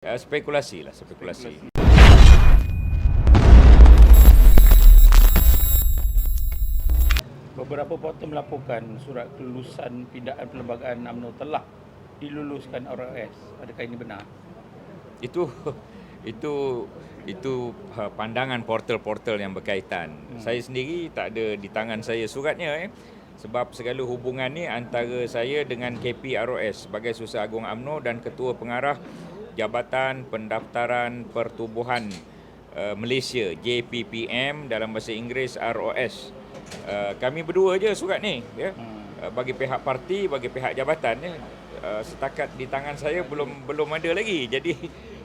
Spekulasi lah, spekulasi. Beberapa portal melaporkan surat kelulusan pindaan perlembagaan UMNO telah diluluskan ROS. Adakah ini benar? Itu itu pandangan portal-portal yang berkaitan. Saya sendiri tak ada di tangan saya suratnya sebab segala hubungan ni antara saya dengan KPROS sebagai Susah Agung UMNO dan Ketua Pengarah Jabatan Pendaftaran Pertubuhan Malaysia JPPM, dalam bahasa Inggeris ROS. Kami berdua je surat ni ya. Bagi pihak parti, bagi pihak jabatan ya. Setakat di tangan saya belum ada lagi. Jadi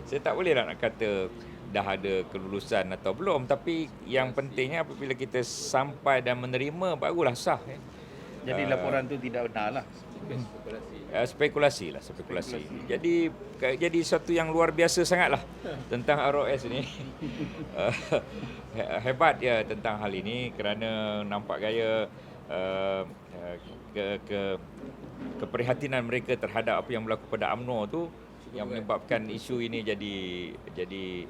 saya tak boleh nak kata dah ada kelulusan atau belum, tapi yang pentingnya apabila kita sampai dan menerima barulah sah ya. Jadi laporan tu tidak benar lah. Spekulasi lah, spekulasi. Jadi satu yang luar biasa sangatlah tentang ROS ni. Hebat ya tentang hal ini kerana nampak gaya keprihatinan mereka terhadap apa yang berlaku pada UMNO tu yang menyebabkan isu ini jadi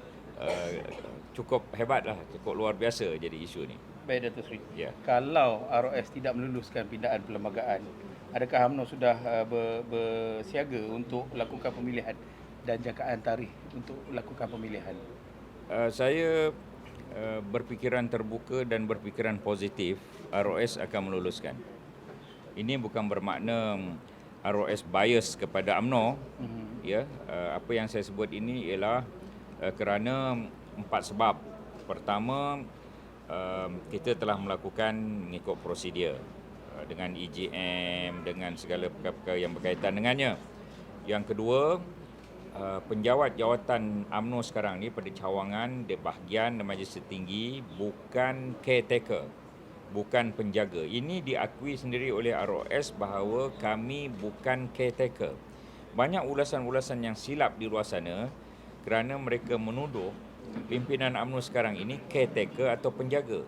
cukup hebat lah, cukup luar biasa jadi isu ni. Baik Datuk Seri. Ya. Kalau ROS tidak meluluskan pindaan perlembagaan, adakah UMNO sudah bersiaga untuk lakukan pemilihan dan jangkaan tarikh untuk lakukan pemilihan? Saya berfikiran terbuka dan berfikiran positif ROS akan meluluskan. Ini bukan bermakna ROS bias kepada UMNO. Ya, apa yang saya sebut ini ialah kerana 4 sebab. Pertama, kita telah melakukan mengikut prosedur dengan EJM, dengan segala perkara yang berkaitan dengannya. Yang kedua, penjawat jawatan UMNO sekarang ni pada cawangan di bahagian Majlis Tertinggi bukan caretaker, bukan penjaga. Ini diakui sendiri oleh ROS bahawa kami bukan caretaker. Banyak ulasan-ulasan yang silap di luar sana kerana mereka menuduh pimpinan UMNO sekarang ini caretaker atau penjaga.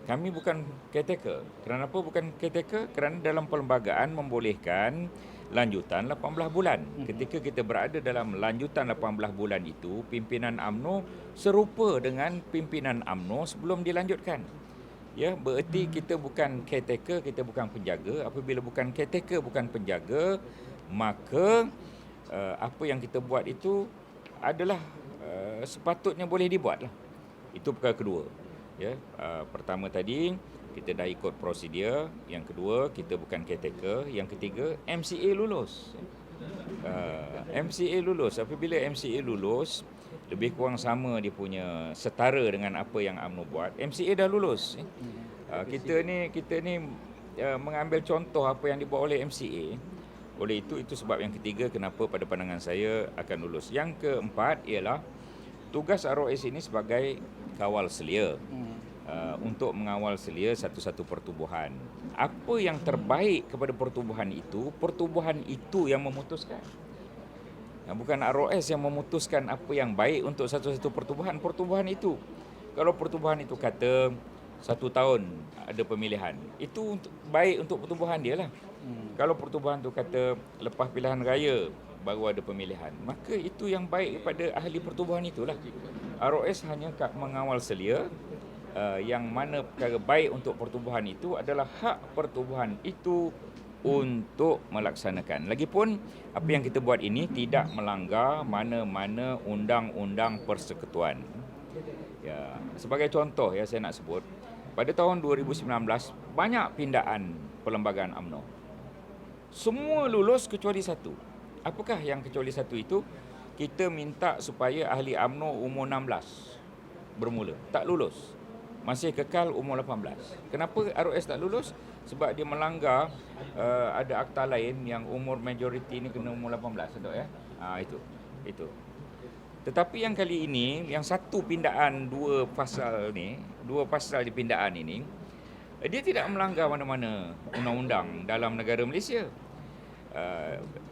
Kami bukan caretaker. Kenapa bukan caretaker? Kerana dalam perlembagaan membolehkan lanjutan 18 bulan. Ketika kita berada dalam lanjutan 18 bulan itu, pimpinan UMNO serupa dengan pimpinan UMNO sebelum dilanjutkan. Ya, bererti kita bukan caretaker, kita bukan penjaga. Apabila bukan caretaker, bukan penjaga, maka apa yang kita buat itu adalah sepatutnya boleh dibuat lah. Itu perkara kedua. Ya, pertama tadi kita dah ikut prosedur. Yang kedua, kita bukan caretaker. Yang ketiga, MCA lulus. MCA lulus. Apabila MCA lulus, lebih kurang sama dia punya setara dengan apa yang UMNO buat. MCA dah lulus. Kita ni mengambil contoh apa yang dibuat oleh MCA. Oleh itu sebab yang ketiga kenapa pada pandangan saya akan lulus. Yang keempat ialah tugas ROS ini sebagai kawal selia. Untuk mengawal selia satu-satu pertubuhan. Apa yang terbaik kepada pertubuhan itu yang memutuskan. Bukan ROS yang memutuskan apa yang baik untuk satu-satu pertubuhan itu. Kalau pertubuhan itu kata 1 tahun ada pemilihan, itu baik untuk pertubuhan dia lah. Kalau pertubuhan itu kata lepas pilihan raya baru ada pemilihan, maka itu yang baik kepada ahli pertubuhan itulah. ROS hanya mengawal selia. Yang mana perkara baik untuk pertubuhan itu adalah hak pertubuhan itu untuk melaksanakan. Lagipun apa yang kita buat ini tidak melanggar mana-mana undang-undang persekutuan. Ya, sebagai contoh ya saya nak sebut, pada tahun 2019 banyak pindaan perlembagaan UMNO. Semua lulus kecuali satu. Apakah yang kecuali satu itu? Kita minta supaya ahli UMNO umur 16 bermula. Tak lulus. Masih kekal umur 18. Kenapa ROS tak lulus? Sebab dia melanggar ada akta lain yang umur majoriti ni kena umur 18, sedok ya. Itu. Tetapi yang kali ini, yang satu pindaan dua pasal di pindaan ini, dia tidak melanggar mana-mana undang-undang dalam negara Malaysia.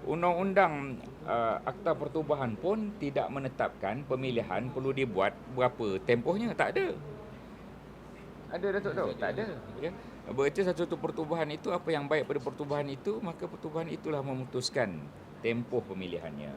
Undang-undang Akta Pertubuhan pun tidak menetapkan pemilihan perlu dibuat berapa tempohnya, tak ada. Ada Datuk tahu? Tak ada. Ya. Berarti satu pertubuhan itu apa yang baik pada pertubuhan itu, maka pertubuhan itulah memutuskan tempoh pemilihannya.